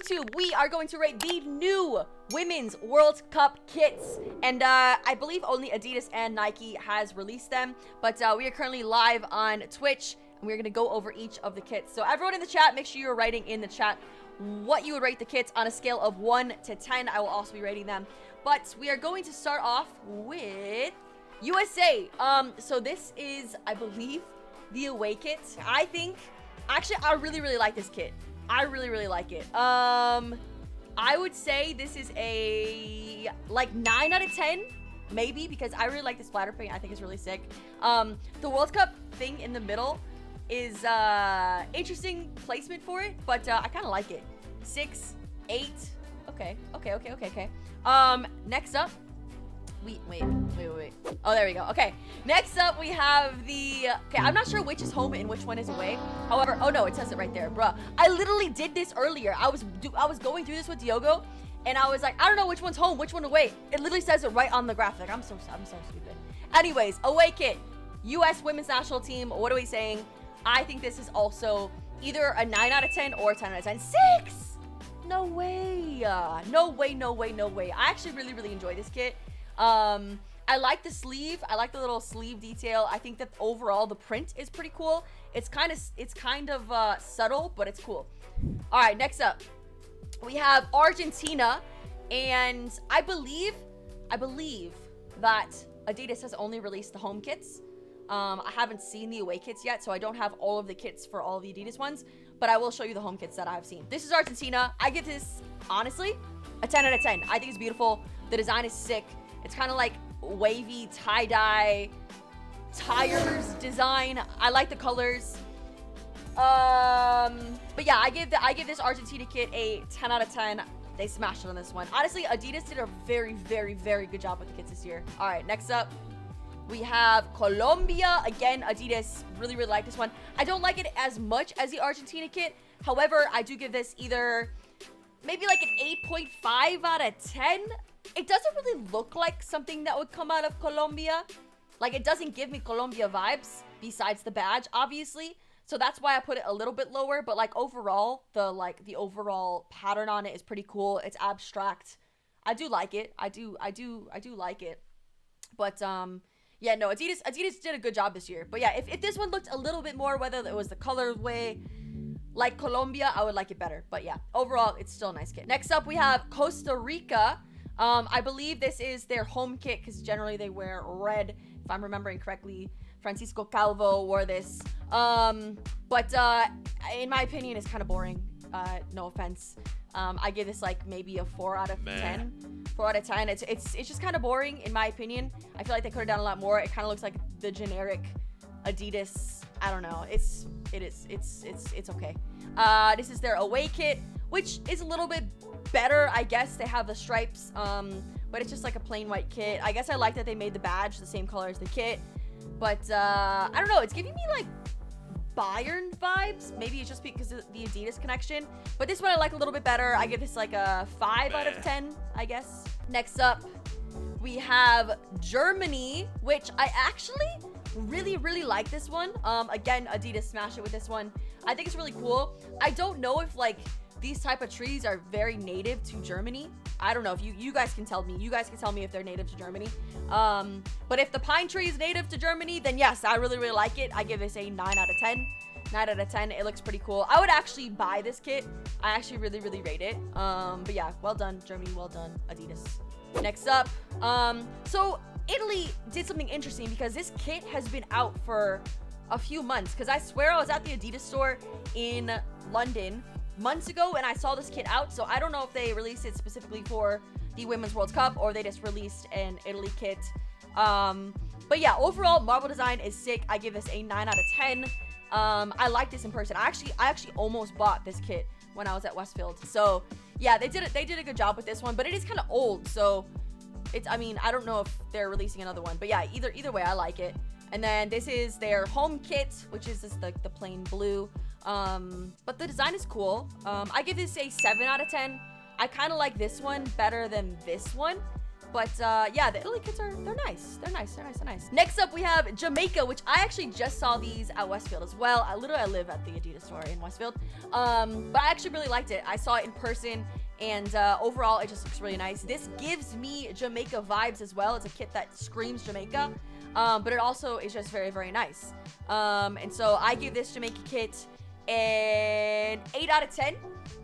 YouTube, we are going to rate the new Women's World Cup kits. And I believe only Adidas and Nike has released them. But we are currently live on Twitch, and we're going to go over each of the kits. So everyone in the chat, make sure you're writing in the chat what you would rate the kits on a scale of 1 to 10. I will also be rating them. But we are going to start off with USA. So this is, I believe, the away kit. Actually, I really like this kit. I really like it. I would say this is a like 9 out of 10, maybe, because I really like this splatter paint. I think it's really sick. The World Cup thing in the middle is interesting placement for it, but I kind of like it. 6, 8. Okay. Next up, wait. Oh, there we go. Okay, next up we have the, okay, I'm not sure which is home and which one is away. However, oh no, it says it right there, bruh. I literally did this earlier. I was going through this with Diogo, and I was like, I don't know which one's home, which one away. It literally says it right on the graphic. I'm so stupid. Anyways, away kit, U.S. Women's National Team. What are we saying? I think this is also either a 9 out of 10 or a 10 out of 10. 6! No way. No way. I actually really enjoy this kit. I like the sleeve. I like the little sleeve detail. I think that overall the print is pretty cool. It's kind of subtle, but it's cool. All right, next up we have Argentina, and I believe that Adidas has only released the home kits. I haven't seen the away kits yet, so I don't have all of the kits for all of the Adidas ones, but I will show you the home kits that I've seen. This is Argentina. I give this, honestly, a 10 out of 10. I think it's beautiful. The design is sick. It's kind of like wavy tie-dye tires design. I like the colors. But yeah, I give this Argentina kit a 10 out of 10. They smashed it on this one. Honestly, Adidas did a very good job with the kits this year. All right, next up we have Colombia. Again, Adidas really like this one. I don't like it as much as the Argentina kit. However, I do give this either maybe like an 8.5 out of 10. It doesn't really look like something that would come out of Colombia. Like, it doesn't give me Colombia vibes besides the badge, obviously. So that's why I put it a little bit lower. But like overall, the overall pattern on it is pretty cool. It's abstract. I do like it. I do like it. But yeah, no, Adidas did a good job this year. But yeah, if this one looked a little bit more, whether it was the colorway like Colombia, I would like it better. But yeah, overall, it's still a nice kit. Next up, we have Costa Rica. I believe this is their home kit because generally they wear red, if I'm remembering correctly. Francisco Calvo wore this. But in my opinion, it's kind of boring. No offense. I give this like maybe a 4 out of 10. 4 out of 10. It's just kind of boring in my opinion. I feel like they could have done a lot more. It kind of looks like the generic Adidas. I don't know. It's okay. This is their away kit, which is a little bit better, I guess. They have the stripes, but it's just like a plain white kit. I guess I like that they made the badge the same color as the kit, but I don't know, it's giving me like Bayern vibes. Maybe it's just because of the Adidas connection, but this one I like a little bit better. I give this like a 5 out of 10, I guess. Next up, we have Germany, which I actually really like this one. Again, Adidas smashed it with this one. I think it's really cool. I don't know if like these type of trees are very native to Germany. I don't know if you guys can tell me. You guys can tell me if they're native to Germany. But if the pine tree is native to Germany, then yes, I really like it. I give this a 9 out of 10. 9 out of 10. It looks pretty cool. I would actually buy this kit. I actually really rate it. But yeah, well done, Germany. Well done, Adidas. Next up, so Italy did something interesting because this kit has been out for a few months. Because I swear I was at the Adidas store in London months ago and I saw this kit out. So I don't know if they released it specifically for the Women's World Cup or they just released an Italy kit. But yeah, overall, marble design is sick. I give this a 9 out of 10. I like this in person. I actually almost bought this kit when I was at Westfield. So yeah, they did a good job with this one, but it is kind of old. So I mean, I don't know if they're releasing another one, but yeah, either way, I like it. And then this is their home kit, which is just the plain blue. But the design is cool. I give this a 7 out of 10. I kind of like this one better than this one. But yeah, the Italy kits they're nice. They're nice. Next up, we have Jamaica, which I actually just saw these at Westfield as well. I live at the Adidas store in Westfield. But I actually really liked it. I saw it in person, and overall, it just looks really nice. This gives me Jamaica vibes as well. It's a kit that screams Jamaica, but it also is just very, very nice. And so I give this Jamaica kit an 8 out of 10.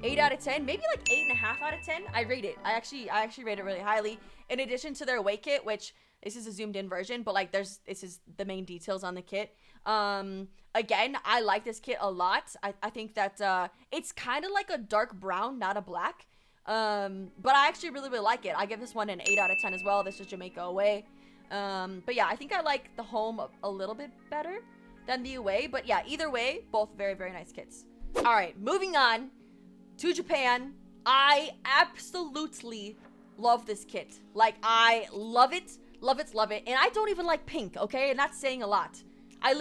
8 out of 10, maybe like 8.5 out of 10. I rate it. I actually rate it really highly. In addition to their away kit, which this is a zoomed in version, but like this is the main details on the kit. Again, I like this kit a lot. I think that it's kind of like a dark brown, not a black. But I actually really, really like it. I give this one an 8 out of 10 as well. This is Jamaica Away. But yeah, I think I like the home a little bit better than the away. But yeah, either way, both very, very nice kits. All right, moving on to Japan. I absolutely love this kit. Like, I love it. And I don't even like pink, okay? And that's saying a lot. I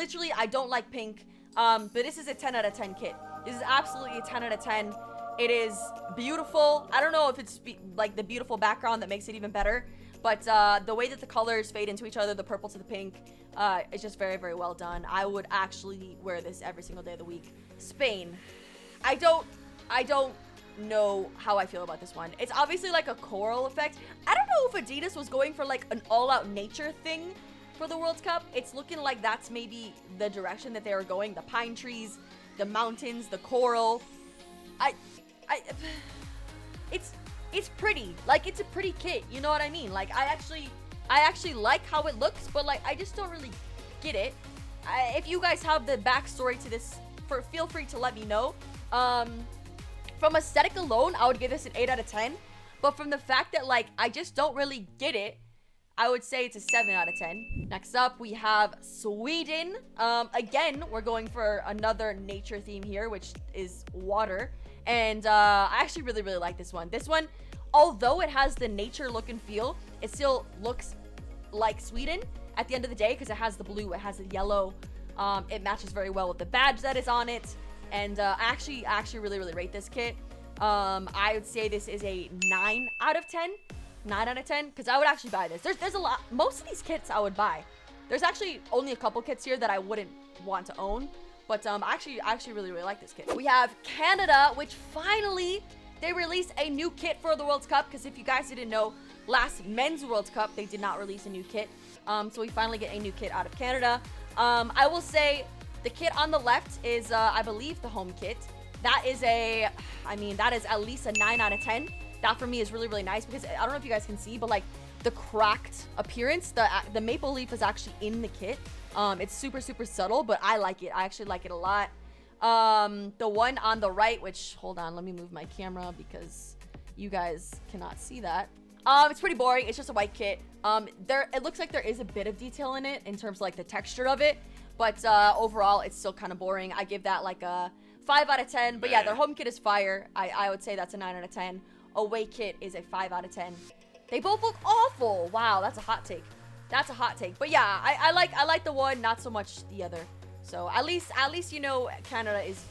don't like pink. But this is a 10 out of 10 kit. This is absolutely a 10 out of 10. It is beautiful. I don't know if it's like the beautiful background that makes it even better, but the way that the colors fade into each other, the purple to the pink, it's just very, very well done. I would actually wear this every single day of the week. Spain. I don't know how I feel about this one. It's obviously like a coral effect. I don't know if Adidas was going for like an all-out nature thing for the World Cup. It's looking like that's maybe the direction that they were going. The pine trees, the mountains, the coral. It's pretty. Like, it's a pretty kit. You know what I mean? Like, I actually like how it looks, but like, I just don't really get it. If you guys have the backstory to this, feel free to let me know. From aesthetic alone, I would give this an 8 out of 10. But from the fact that, like, I just don't really get it, I would say it's a 7 out of 10. Next up, we have Sweden. Again, we're going for another nature theme here, which is water. And I actually really, really like this one. This one, although it has the nature look and feel, it still looks like Sweden at the end of the day because it has the blue, it has the yellow. It matches very well with the badge that is on it. And I actually really, really rate this kit. I would say this is a 9 out of 10. 9 out of 10, because I would actually buy this. There's a lot. Most of these kits I would buy. There's actually only a couple kits here that I wouldn't want to own. But I actually really, really like this kit. We have Canada, which finally they released a new kit for the World Cup. Because if you guys didn't know, last men's World Cup, they did not release a new kit. So we finally get a new kit out of Canada. I will say the kit on the left is, I believe, the home kit. That is that is at least a 9 out of 10. That for me is really, really nice because I don't know if you guys can see, but like the cracked appearance, the maple leaf is actually in the kit. It's super, super subtle, but I like it. I actually like it a lot. The one on the right, which, hold on, let me move my camera because you guys cannot see that. It's pretty boring. It's just a white kit. It looks like there is a bit of detail in it in terms of like the texture of it, but overall it's still kind of boring. I give that like a 5 out of 10, but yeah, their home kit is fire. I would say that's a 9 out of 10. Away kit is a 5 out of 10. They both look awful. Wow, that's a hot take. That's a hot take. But yeah, I like the one, not so much the other. So at least you know Canada is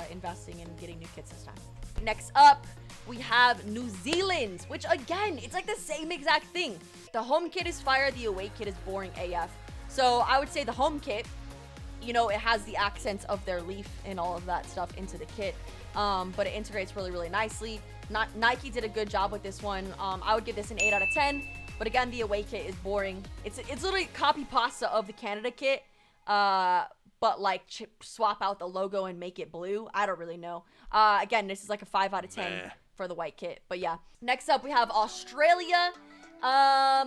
investing in getting new kits this time. Next up, we have New Zealand, which again, it's like the same exact thing. The home kit is fire, the away kit is boring AF. So I would say the home kit, you know, it has the accents of their leaf and all of that stuff into the kit. But it integrates really, really nicely. Nike did a good job with this one. I would give this an 8 out of 10. But again, the away kit is boring. It's literally copy pasta of the Canada kit, but like swap out the logo and make it blue. I don't really know. Again, this is like a 5 out of 10 for the white kit. But yeah. Next up, we have Australia. I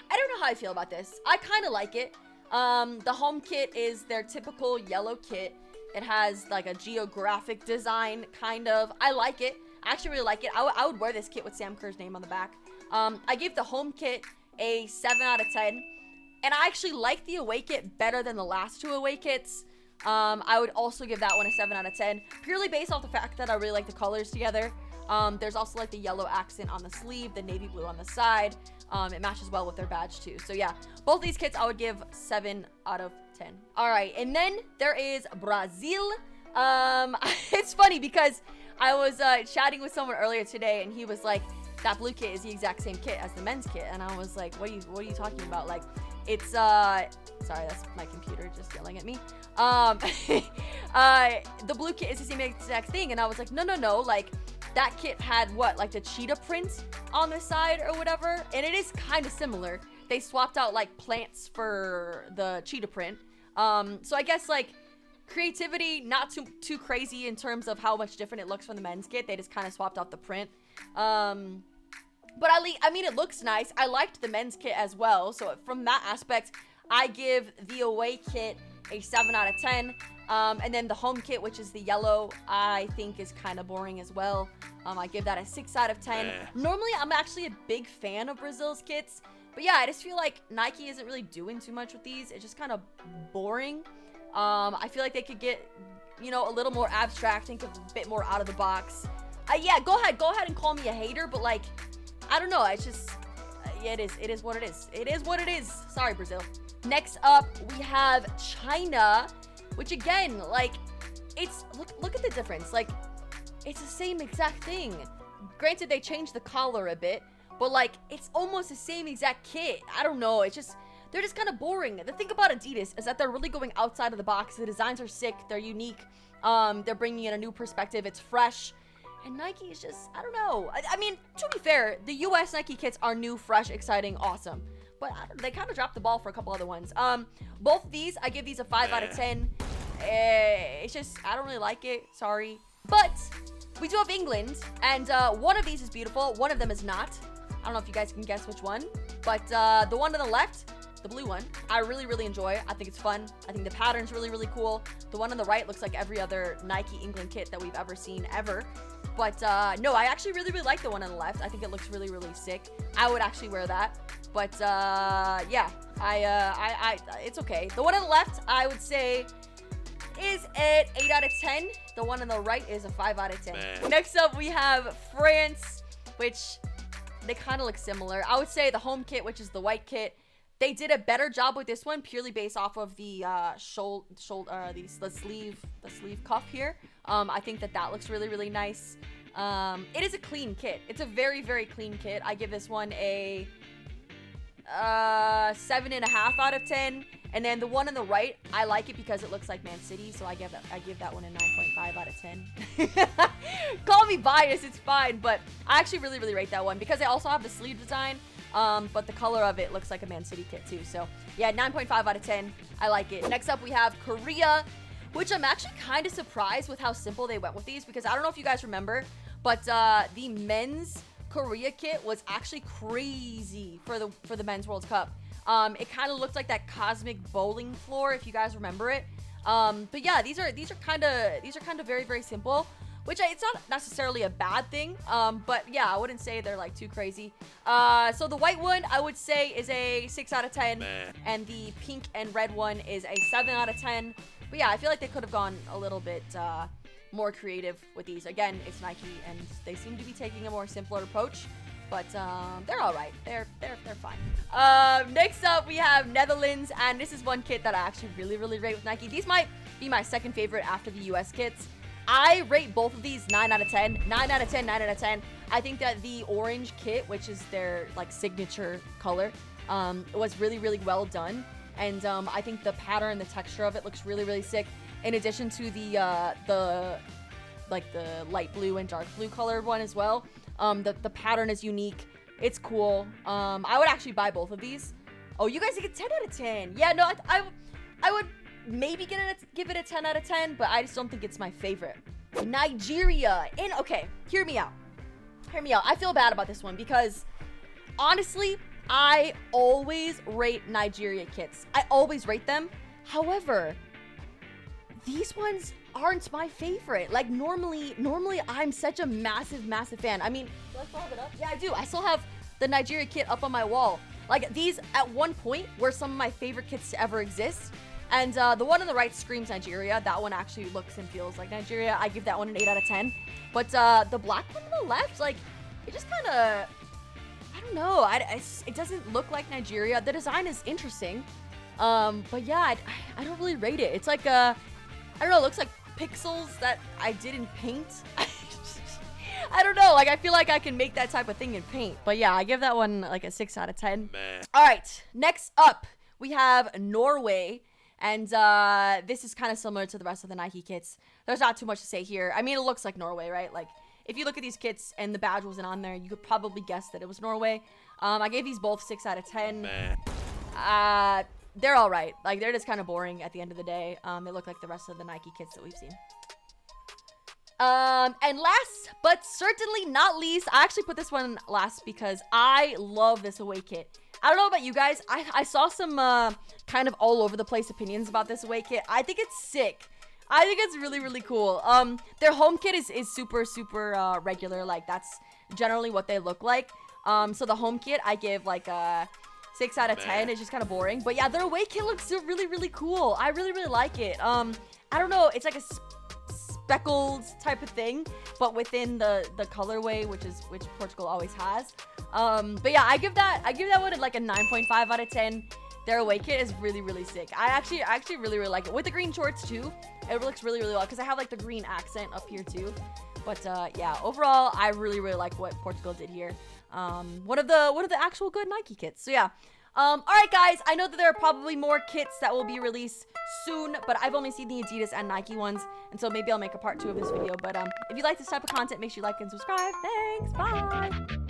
don't know how I feel about this. I kind of like it. The home kit is their typical yellow kit. It has like a geographic design, kind of. I like it. I actually really like it. I would wear this kit with Sam Kerr's name on the back. I give the home kit a 7 out of 10. And I actually like the away kit better than the last two away kits. I would also give that one a 7 out of 10. Purely based off the fact that I really like the colors together. There's also like the yellow accent on the sleeve, the navy blue on the side. It matches well with their badge too. So yeah, both these kits I would give 7 out of 10. All right, and then there is Brazil. It's funny because I was chatting with someone earlier today and he was like, that blue kit is the exact same kit as the men's kit. And I was like, what are you talking about? Like, it's, sorry, that's my computer just yelling at me. The blue kit is the same exact thing. And I was like, no, like, that kit had what, like the cheetah print on the side or whatever. And it is kind of similar. They swapped out like plants for the cheetah print. So I guess like creativity, not too crazy in terms of how much different it looks from the men's kit. They just kind of swapped out the print. But I mean, it looks nice. I liked the men's kit as well. So from that aspect, I give the away kit a 7 out of 10. And then the home kit, which is the yellow, I think is kind of boring as well. I give that a 6 out of 10. Normally, I'm actually a big fan of Brazil's kits. But yeah, I just feel like Nike isn't really doing too much with these. It's just kind of boring. I feel like they could get, you know, a little more abstract, think a bit more out of the box. Yeah, go ahead and call me a hater, but like, I don't know. It's just, yeah, it is what it is. It is what it is. Sorry, Brazil. Next up, we have China, which again, like, it's, look at the difference. Like, it's the same exact thing. Granted, they changed the collar a bit, but like, it's almost the same exact kit. I don't know. It's just, they're just kind of boring. The thing about Adidas is that they're really going outside of the box. The designs are sick. They're unique. They're bringing in a new perspective. It's fresh. And Nike is just, I don't know. I mean, to be fair, the US Nike kits are new, fresh, exciting, awesome. But they kind of dropped the ball for a couple other ones. Both of these, I give these a 5 out of 10. It's just, I don't really like it. Sorry. But we do have England. And one of these is beautiful. One of them is not. I don't know if you guys can guess which one. But the one on the left, the blue one, I really enjoy. I think it's fun. I think the pattern's really cool. The one on the right looks like every other Nike England kit that we've ever seen ever. But no, I actually really like the one on the left. I think it looks really sick. I would actually wear that. But yeah, it's okay. The one on the left, I would say, is an 8 out of 10. The one on the right is a 5 out of 10. Next up, we have France, which they kind of look similar. I would say the home kit, which is the white kit, they did a better job with this one purely based off of the the sleeve cuff here. I think that looks really nice. It is a clean kit. It's a very clean kit. I give this one a 7.5 out of 10. And then the one on the right, I like it because it looks like Man City, so I give that one a 9.5 out of 10. Call me biased, it's fine, but I actually really rate that one because they also have the sleeve design. But the color of it looks like a Man City kit too. So yeah, 9.5 out of 10. I like it. Next up, we have Korea, which I'm actually kind of surprised with how simple they went with these because I don't know if you guys remember, but the men's Korea kit was actually crazy for the men's World Cup. It kind of looked like that cosmic bowling floor, if you guys remember it. But yeah, these are kind of very simple. Which it's not necessarily a bad thing, but yeah, I wouldn't say they're like too crazy. So the white one, I would say, is a 6 out of 10, and the pink and red one is a 7 out of 10. But yeah, I feel like they could have gone a little bit more creative with these. Again, it's Nike, and they seem to be taking a more simpler approach, but they're all right. They're fine. Next up, we have Netherlands, and this is one kit that I actually really rate with Nike. These might be my second favorite after the US kits. I rate both of these 9 out of 10. 9 out of 10, 9 out of 10. I think that the orange kit, which is their like signature color, was really well done. And I think the pattern, the texture of it looks really sick. In addition to the light blue and dark blue colored one as well. The pattern is unique. It's cool. I would actually buy both of these. Oh, you guys get 10 out of 10. Yeah, no, I would maybe give it a 10 out of 10, but I just don't think it's my favorite. Nigeria. Okay, hear me out. I feel bad about this one because honestly, I always rate Nigeria kits. I always rate them. However, these ones aren't my favorite. Like normally I'm such a massive fan. I mean, do I still have it up? Yeah, I do. I still have the Nigeria kit up on my wall. Like these at one point were some of my favorite kits to ever exist. And the one on the right screams Nigeria. That one actually looks and feels like Nigeria. I give that one an 8 out of 10. But the black one on the left, like, it just kind of, I don't know. It doesn't look like Nigeria. The design is interesting. But yeah, I don't really rate it. It's like, I don't know, it looks like pixels that I didn't paint. I don't know. Like, I feel like I can make that type of thing in paint. But yeah, I give that one like a 6 out of 10. All right. Next up, we have Norway. And this is kind of similar to the rest of the Nike kits. There's not too much to say here. I mean, it looks like Norway, right? Like, if you look at these kits and the badge wasn't on there, you could probably guess that it was Norway. I gave these both 6 out of 10. They're all right. Like, they're just kind of boring at the end of the day. They look like the rest of the Nike kits that we've seen. And last, but certainly not least, I actually put this one last because I love this away kit. I don't know about you guys. I saw some kind of all over the place opinions about this away kit. I think it's sick. I think it's really, really cool. Their home kit is super, super regular. Like, that's generally what they look like. So the home kit, I give like a 6 out of 10. It's just kind of boring. But yeah, their away kit looks really, really cool. I really, really like it. I don't know. It's like a speckled type of thing, but within the colorway, which Portugal always has. But yeah, I give that one like a 9.5 out of 10. Their away kit is really, really sick. I actually really, really like it. With the green shorts too, it looks really, really well because I have like the green accent up here too. But yeah, overall, I really, really like what Portugal did here. One of the actual good Nike kits. So yeah. All right, guys. I know that there are probably more kits that will be released soon, but I've only seen the Adidas and Nike ones, and so maybe I'll make a part 2 of this video. But if you like this type of content, make sure you like and subscribe. Thanks. Bye.